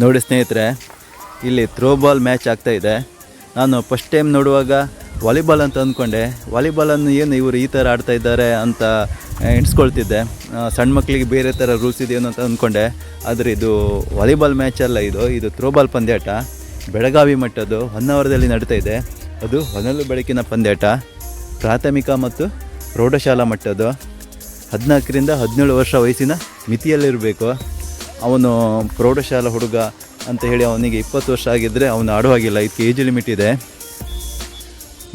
ನೋಡಿ ಸ್ನೇಹಿತರೆ, ಇಲ್ಲಿ ಥ್ರೋಬಾಲ್ ಮ್ಯಾಚ್ ಆಗ್ತಾಯಿದೆ. ನಾನು ಫಸ್ಟ್ ಟೈಮ್ ನೋಡುವಾಗ ವಾಲಿಬಾಲ್ ಅಂತ ಅಂದ್ಕೊಂಡೆ. ವಾಲಿಬಾಲನ್ನು ಏನು ಇವರು ಈ ಥರ ಆಡ್ತಾ ಇದ್ದಾರೆ ಅಂತ ಎಣಿಸ್ಕೊಳ್ತಿದ್ದೆ. ಸಣ್ಣ ಮಕ್ಕಳಿಗೆ ಬೇರೆ ಥರ ರೂಲ್ಸ್ ಇದೆಯೋ ಅಂತ ಅಂದ್ಕೊಂಡೆ. ಆದರೆ ಇದು ವಾಲಿಬಾಲ್ ಮ್ಯಾಚ್ ಅಲ್ಲ, ಇದು ಥ್ರೋಬಾಲ್ ಪಂದ್ಯಾಟ. ಬೆಳಗಾವಿ ಮಟ್ಟದ್ದು ಹೊನ್ನಾವರದಲ್ಲಿ ನಡೀತಾ ಇದೆ. ಅದು ಹೊನಲು ಬೆಳಕಿನ ಪಂದ್ಯಾಟ. ಪ್ರಾಥಮಿಕ ಮತ್ತು ಪ್ರೌಢಶಾಲಾ ಮಟ್ಟದ್ದು. 14ರಿಂದ 17 ವರ್ಷ ವಯಸ್ಸಿನ ಮಿತಿಯಲ್ಲಿರಬೇಕು. ಅವನು ಪ್ರೌಢಶಾಲಾ ಹುಡುಗ ಅಂತ ಹೇಳಿ ಅವನಿಗೆ 20 ವರ್ಷ ಆಗಿದ್ದರೆ ಅವನು ಆಡುವಾಗಿಲ್ಲ. ಇದಕ್ಕೆ ಏಜ್ ಲಿಮಿಟ್ ಇದೆ.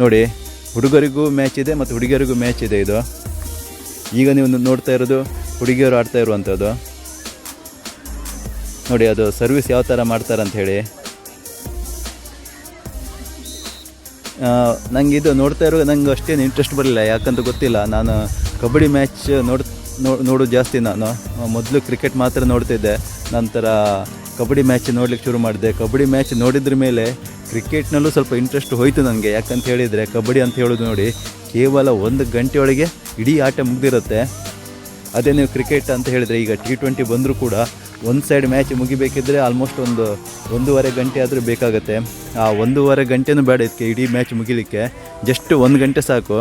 ನೋಡಿ, ಹುಡುಗರಿಗೂ ಮ್ಯಾಚ್ ಇದೆ ಮತ್ತು ಹುಡುಗಿಯರಿಗೂ ಮ್ಯಾಚ್ ಇದೆ. ಇದು ಈಗ ನೀವು ನೋಡ್ತಾ ಇರೋದು ಹುಡುಗಿಯರು ಆಡ್ತಾ ಇರುವಂಥದ್ದು. ನೋಡಿ ಅದು ಸರ್ವಿಸ್ ಯಾವ ಥರ ಮಾಡ್ತಾರಂತ ಹೇಳಿ. ನನಗೆ ಇದು ನೋಡ್ತಾ ಇರೋ ನಂಗೆ ಅಷ್ಟೇನು ಇಂಟ್ರೆಸ್ಟ್ ಬರಲಿಲ್ಲ, ಯಾಕಂತ ಗೊತ್ತಿಲ್ಲ. ನಾನು ಕಬಡ್ಡಿ ಮ್ಯಾಚ್ ನೋಡೋದು ಜಾಸ್ತಿ. ನಾನು ಮೊದಲು ಕ್ರಿಕೆಟ್ ಮಾತ್ರ ನೋಡ್ತಿದ್ದೆ, ನಂತರ ಕಬಡ್ಡಿ ಮ್ಯಾಚ್ ನೋಡ್ಲಿಕ್ಕೆ ಶುರು ಮಾಡಿದೆ. ಕಬಡ್ಡಿ ಮ್ಯಾಚ್ ನೋಡಿದ್ರ ಮೇಲೆ ಕ್ರಿಕೆಟ್ನಲ್ಲೂ ಸ್ವಲ್ಪ ಇಂಟ್ರೆಸ್ಟ್ ಹೋಯಿತು ನನಗೆ. ಯಾಕಂತ ಹೇಳಿದರೆ ಕಬಡ್ಡಿ ಅಂತ ಹೇಳೋದು ನೋಡಿ, ಕೇವಲ 1 ಗಂಟೆಯೊಳಗೆ ಇಡೀ ಆಟ ಮುಗಿದಿರುತ್ತೆ. ಅದೇ ನೀವು ಕ್ರಿಕೆಟ್ ಅಂತ ಹೇಳಿದರೆ, ಈಗ T20 ಬಂದರೂ ಕೂಡ ಒಂದು ಸೈಡ್ ಮ್ಯಾಚ್ ಮುಗಿಬೇಕಿದ್ರೆ ಆಲ್ಮೋಸ್ಟ್ 1.5 ಗಂಟೆ ಆದರೂ ಬೇಕಾಗುತ್ತೆ. ಆ 1.5 ಗಂಟೆನೂ ಬೇಡ ಇದಕ್ಕೆ ಇಡೀ ಮ್ಯಾಚ್ ಮುಗಿಲಿಕ್ಕೆ. ಜಸ್ಟ್ 1 ಗಂಟೆ ಸಾಕು.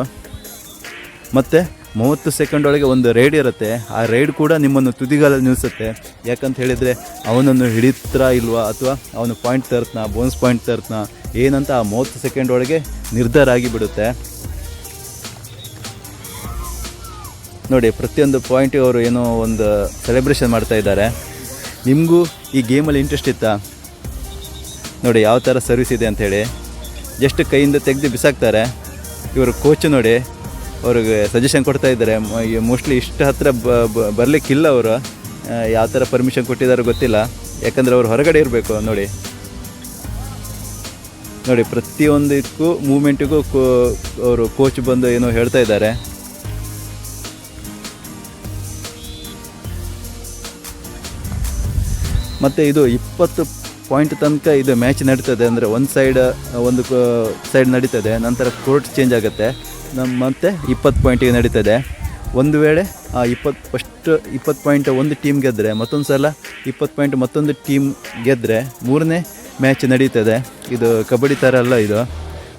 ಮತ್ತು 30 ಸೆಕೆಂಡ್ ಒಳಗೆ ಒಂದು ರೈಡ್ ಇರುತ್ತೆ. ಆ ರೈಡ್ ಕೂಡ ನಿಮ್ಮನ್ನು ತುದಿಗಾಲಲ್ಲಿ ನಿಲ್ಲಿಸುತ್ತೆ. ಯಾಕಂತ ಹೇಳಿದರೆ ಅವನನ್ನು ಹಿಡಿತ್ರಾ ಇಲ್ವಾ, ಅಥವಾ ಅವನು ಪಾಯಿಂಟ್ ತರ್ತನಾ, ಬೋನಸ್ ಪಾಯಿಂಟ್ ತರ್ತನಾ ಏನಂತ ಆ 30 ಸೆಕೆಂಡ್ ಒಳಗೆ ನಿರ್ಧಾರ ಆಗಿಬಿಡುತ್ತೆ. ನೋಡಿ, ಪ್ರತಿಯೊಂದು ಪಾಯಿಂಟಿಗೆ ಅವರು ಏನೋ ಒಂದು ಸೆಲೆಬ್ರೇಷನ್ ಮಾಡ್ತಾ ಇದ್ದಾರೆ. ನಿಮಗೂ ಈ ಗೇಮಲ್ಲಿ ಇಂಟ್ರೆಸ್ಟ್ ಇತ್ತಾ? ನೋಡಿ ಯಾವ ಥರ ಸರ್ವಿಸ್ ಇದೆ ಅಂಥೇಳಿ. ಜಸ್ಟ್ ಕೈಯಿಂದ ತೆಗೆದು ಬಿಸಾಕ್ತಾರೆ. ಇವರು ಕೋಚ್ ನೋಡಿ ಅವ್ರಿಗೆ ಸಜೆಷನ್ ಕೊಡ್ತಾ ಇದ್ದಾರೆ. ಮೋಸ್ಟ್ಲಿ ಇಷ್ಟು ಹತ್ತಿರ ಬರಲಿಕ್ಕಿಲ್ಲ ಅವರು. ಯಾವ ಥರ ಪರ್ಮಿಷನ್ ಕೊಟ್ಟಿದ್ದಾರೋ ಗೊತ್ತಿಲ್ಲ, ಯಾಕಂದರೆ ಅವ್ರು ಹೊರಗಡೆ ಇರಬೇಕು. ನೋಡಿ ಪ್ರತಿಯೊಂದಕ್ಕೂ ಮೂಮೆಂಟಿಗೂ ಅವರು ಕೋಚ್ ಬಂದು ಏನೋ ಹೇಳ್ತಾ ಇದ್ದಾರೆ. ಮತ್ತು ಇದು 20 ಪಾಯಿಂಟ್ ತನಕ ಇದು ಮ್ಯಾಚ್ ನಡೀತದೆ. ಅಂದರೆ ಒಂದು ಸೈಡ್ ನಡೀತದೆ, ನಂತರ ಕೋರ್ಟ್ ಚೇಂಜ್ ಆಗುತ್ತೆ. ಮತ್ತು 20 ಪಾಯಿಂಟಿಗೆ ನಡೀತದೆ. ಒಂದು ವೇಳೆ ಆ 20 ಪಾಯಿಂಟ್ ಒಂದು ಟೀಮ್ ಗೆದ್ದರೆ, ಮತ್ತೊಂದು ಸಲ 20 ಪಾಯಿಂಟ್ ಮತ್ತೊಂದು ಟೀಮ್ ಗೆದ್ದರೆ 3ನೇ ಮ್ಯಾಚ್ ನಡೀತದೆ. ಇದು ಕಬಡ್ಡಿ ಥರ ಅಲ್ಲ. ಇದು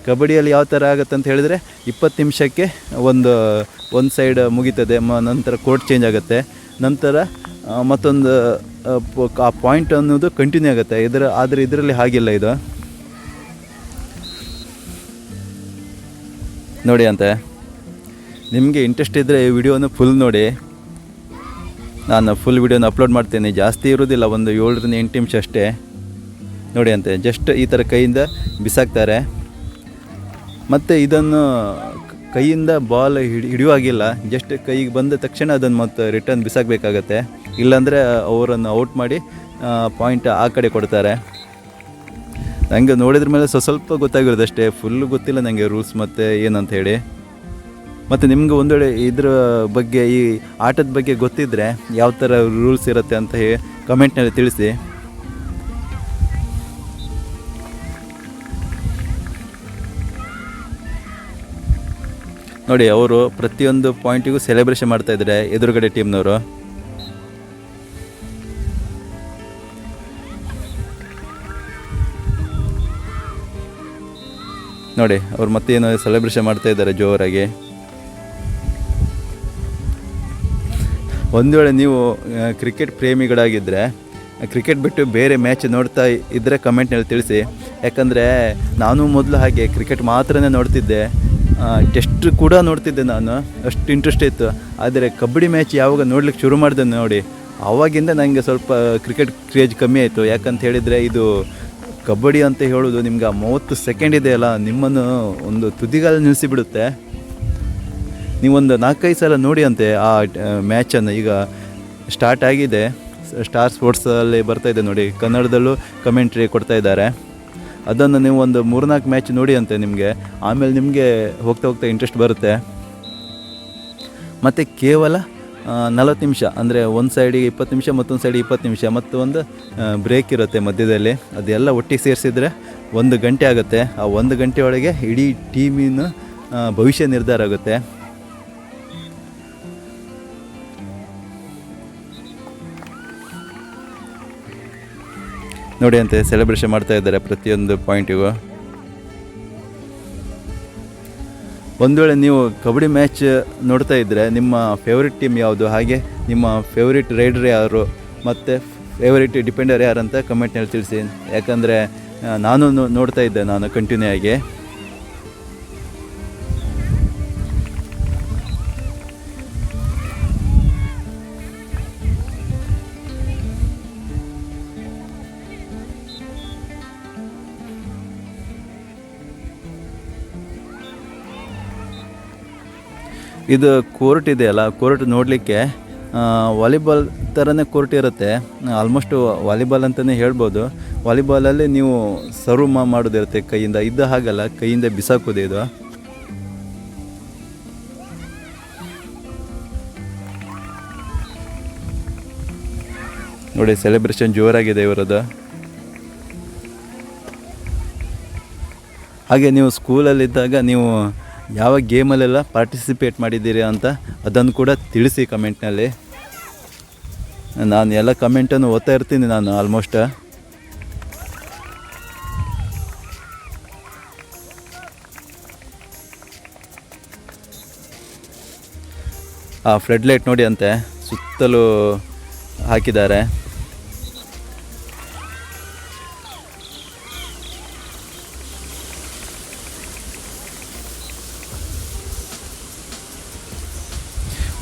ಕಬಡ್ಡಿಯಲ್ಲಿ ಯಾವ ಥರ ಆಗುತ್ತೆ ಅಂತ ಹೇಳಿದರೆ 20 ನಿಮಿಷಕ್ಕೆ ಒಂದು ಸೈಡ್ ಮುಗೀತದೆ, ನಂತರ ಕೋರ್ಟ್ ಚೇಂಜ್ ಆಗುತ್ತೆ. ನಂತರ ಮತ್ತೊಂದು ಆ ಪಾಯಿಂಟ್ ಅನ್ನೋದು ಕಂಟಿನ್ಯೂ ಆಗುತ್ತೆ. ಆದರೆ ಇದರಲ್ಲಿ ಹಾಗಿಲ್ಲ. ಇದು ನೋಡಿ ಅಂತೆ. ನಿಮಗೆ ಇಂಟ್ರೆಸ್ಟ್ ಇದ್ದರೆ ಈ ವಿಡಿಯೋನ ಫುಲ್ ನೋಡಿ. ನಾನು ಫುಲ್ ವಿಡಿಯೋನ ಅಪ್ಲೋಡ್ ಮಾಡ್ತೇನೆ. ಜಾಸ್ತಿ ಇರೋದಿಲ್ಲ, ಒಂದು 7ರಿಂದ 8 ನಿಮಿಷ ಅಷ್ಟೇ. ನೋಡಿ ಅಂತೆ. ಜಸ್ಟ್ ಈ ಥರ ಕೈಯಿಂದ ಬಿಸಾಕ್ತಾರೆ. ಮತ್ತು ಇದನ್ನು ಕೈಯಿಂದ ಬಾಲ್ ಹಿಡಿಯುವಾಗಿಲ್ಲ. ಜಸ್ಟ್ ಕೈಗೆ ಬಂದ ತಕ್ಷಣ ಅದನ್ನು ಮತ್ತೆ ರಿಟರ್ನ್ ಬಿಸಾಕಬೇಕಾಗತ್ತೆ. ಇಲ್ಲಾಂದರೆ ಅವರನ್ನು ಔಟ್ ಮಾಡಿ ಪಾಯಿಂಟ್ ಆ ಕಡೆ ಕೊಡ್ತಾರೆ. ನನಗೆ ನೋಡಿದ್ರ ಮೇಲೆ ಸ್ವಲ್ಪ ಗೊತ್ತಾಗಿರೋದು ಅಷ್ಟೇ, ಫುಲ್ಲು ಗೊತ್ತಿಲ್ಲ ನನಗೆ ರೂಲ್ಸ್ ಮತ್ತು ಏನಂತ ಹೇಳಿ. ಮತ್ತು ನಿಮ್ಗೆ ಒಂದು ವೇಳೆ ಇದ್ರ ಬಗ್ಗೆ, ಈ ಆಟದ ಬಗ್ಗೆ ಗೊತ್ತಿದ್ದರೆ ಯಾವ ಥರ ರೂಲ್ಸ್ ಇರುತ್ತೆ ಅಂತ ಹೇಳಿ ಕಮೆಂಟ್ನಲ್ಲಿ ತಿಳಿಸಿ. ನೋಡಿ, ಅವರು ಪ್ರತಿಯೊಂದು ಪಾಯಿಂಟಿಗೂ ಸೆಲೆಬ್ರೇಷನ್ ಮಾಡ್ತಾಯಿದ್ದಾರೆ ಎದುರುಗಡೆ ಟೀಮ್ನವರು. ನೋಡಿ, ಅವ್ರು ಮತ್ತೇನು ಸೆಲೆಬ್ರೇಷನ್ ಮಾಡ್ತಾಯಿದ್ದಾರೆ ಜೋರಾಗಿ. ಒಂದು ವೇಳೆ ನೀವು ಕ್ರಿಕೆಟ್ ಪ್ರೇಮಿಗಳಾಗಿದ್ದರೆ, ಕ್ರಿಕೆಟ್ ಬಿಟ್ಟು ಬೇರೆ ಮ್ಯಾಚ್ ನೋಡ್ತಾ ಇದ್ದರೆ ಕಮೆಂಟ್ನಲ್ಲಿ ತಿಳಿಸಿ. ಯಾಕಂದರೆ ನಾನು ಮೊದಲು ಹಾಗೆ ಕ್ರಿಕೆಟ್ ಮಾತ್ರನೇ ನೋಡ್ತಿದ್ದೆ. ಟೆಸ್ಟ್ ಕೂಡ ನೋಡ್ತಿದ್ದೆ ನಾನು, ಅಷ್ಟು ಇಂಟ್ರೆಸ್ಟ್ ಇತ್ತು. ಆದರೆ ಕಬಡ್ಡಿ ಮ್ಯಾಚ್ ಯಾವಾಗ ನೋಡ್ಲಿಕ್ಕೆ ಶುರು ಮಾಡಿದೆ ನೋಡಿ, ಆವಾಗಿಂದ ನನಗೆ ಸ್ವಲ್ಪ ಕ್ರಿಕೆಟ್ ಕ್ರೇಜ್ ಕಮ್ಮಿ ಆಯಿತು. ಯಾಕಂತ ಹೇಳಿದರೆ ಇದು ಕಬಡ್ಡಿ ಅಂತ ಹೇಳೋದು ನಿಮ್ಗೆ 30 ಸೆಕೆಂಡ್ ಇದೆಯಲ್ಲ, ನಿಮ್ಮನ್ನು ಒಂದು ತುದಿಗಾಲ ನಿಲ್ಲಿಸಿಬಿಡುತ್ತೆ. ನೀವೊಂದು 4-5 ಸಲ ನೋಡಿ ಅಂತೆ ಆ ಮ್ಯಾಚನ್ನು. ಈಗ ಸ್ಟಾರ್ಟ್ ಆಗಿದೆ, ಸ್ಟಾರ್ ಸ್ಪೋರ್ಟ್ಸಲ್ಲಿ ಬರ್ತಾಯಿದೆ ನೋಡಿ, ಕನ್ನಡದಲ್ಲೂ ಕಮೆಂಟ್ರಿ ಕೊಡ್ತಾ ಇದ್ದಾರೆ. ಅದನ್ನು ನೀವು ಒಂದು 3-4 ಮ್ಯಾಚ್ ನೋಡಿ ಅಂತೆ ನಿಮಗೆ. ಆಮೇಲೆ ನಿಮಗೆ ಹೋಗ್ತಾ ಇಂಟ್ರೆಸ್ಟ್ ಬರುತ್ತೆ. ಮತ್ತು ಕೇವಲ 40 ನಿಮಿಷ, ಅಂದರೆ ಒಂದು ಸೈಡಿಗೆ 20 ನಿಮಿಷ, ಮತ್ತೊಂದು ಸೈಡಿಗೆ 20 ನಿಮಿಷ, ಮತ್ತು ಒಂದು ಬ್ರೇಕ್ ಇರುತ್ತೆ ಮಧ್ಯದಲ್ಲಿ. ಅದೆಲ್ಲ ಒಟ್ಟಿಗೆ ಸೇರಿಸಿದರೆ 1 ಗಂಟೆ ಆಗುತ್ತೆ. ಆ 1 ಗಂಟೆಯೊಳಗೆ ಇಡೀ ಟೀಮಿನ ಭವಿಷ್ಯ ನಿರ್ಧಾರ ಆಗುತ್ತೆ. ನೋಡಿ ಅಂತೆ ಸೆಲೆಬ್ರೇಷನ್ ಮಾಡ್ತಾ ಇದ್ದಾರೆ ಪ್ರತಿಯೊಂದು ಪಾಯಿಂಟಿಗೂ. ಒಂದು ವೇಳೆ ನೀವು ಕಬಡ್ಡಿ ಮ್ಯಾಚ್ ನೋಡ್ತಾ ಇದ್ದರೆ ನಿಮ್ಮ ಫೇವ್ರೆಟ್ ಟೀಮ್ ಯಾವುದು, ಹಾಗೆ ನಿಮ್ಮ ಫೇವ್ರೆಟ್ ರೈಡರ್ ಯಾರು ಮತ್ತು ಫೇವ್ರೆಟ್ ಡಿಪೆಂಡರ್ ಯಾರು ಅಂತ ಕಮೆಂಟ್ನಲ್ಲಿ ತಿಳಿಸಿ. ಯಾಕಂದರೆ ನಾನು ನೋಡ್ತಾ ಇದ್ದೆ ನಾನು ಕಂಟಿನ್ಯೂ ಆಗಿ. ಇದು ಕೋರ್ಟ್ ಇದೆಯಲ್ಲ, ಕೋರ್ಟ್ ನೋಡಲಿಕ್ಕೆ ವಾಲಿಬಾಲ್ ಥರನೇ ಕೋರ್ಟ್ ಇರುತ್ತೆ. ಆಲ್ಮೋಸ್ಟ್ ವಾಲಿಬಾಲ್ ಅಂತಲೇ ಹೇಳ್ಬೋದು. ವಾಲಿಬಾಲಲ್ಲಿ ನೀವು ಸರ್ವ್ ಮಾಡೋದಿರುತ್ತೆ ಕೈಯಿಂದ, ಇದು ಹಾಗಲ್ಲ, ಕೈಯಿಂದ ಬಿಸಾಕೋದು ಇದು. ನೋಡಿ ಸೆಲೆಬ್ರೇಷನ್ ಜೋರಾಗಿದೆ ಇವರದ್ದು. ಹಾಗೆ ನೀವು ಸ್ಕೂಲಲ್ಲಿದ್ದಾಗ ನೀವು ಯಾವ ಗೇಮಲ್ಲೆಲ್ಲ ಪಾರ್ಟಿಸಿಪೇಟ್ ಮಾಡಿದ್ದೀರಿ ಅಂತ ಅದನ್ನು ಕೂಡ ತಿಳಿಸಿ ಕಮೆಂಟ್ನಲ್ಲಿ. ನಾನು ಎಲ್ಲ ಕಮೆಂಟನ್ನು ಓದ್ತಾ ಇರ್ತೀನಿ ನಾನು ಆಲ್ಮೋಸ್ಟ್. ಆ ಫ್ಲಡ್ ಲೈಟ್ ನೋಡಿ ಅಂತೆ ಸುತ್ತಲೂ ಹಾಕಿದ್ದಾರೆ.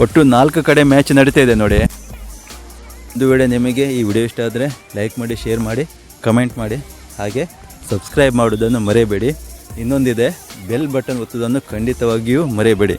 ಒಟ್ಟು 4 ಕಡೆ ಮ್ಯಾಚ್ ನಡೀತಾ ಇದೆ ನೋಡಿ. ಒಂದು ವೇಳೆ ನಿಮಗೆ ಈ ವಿಡಿಯೋ ಇಷ್ಟ ಆದರೆ ಲೈಕ್ ಮಾಡಿ, ಶೇರ್ ಮಾಡಿ, ಕಮೆಂಟ್ ಮಾಡಿ, ಹಾಗೆ ಸಬ್ಸ್ಕ್ರೈಬ್ ಮಾಡೋದನ್ನು ಮರೆಯಬೇಡಿ. ಇನ್ನೊಂದಿದೆ, ಬೆಲ್ ಬಟನ್ ಒತ್ತೋದನ್ನು ಖಂಡಿತವಾಗಿಯೂ ಮರೆಯಬೇಡಿ.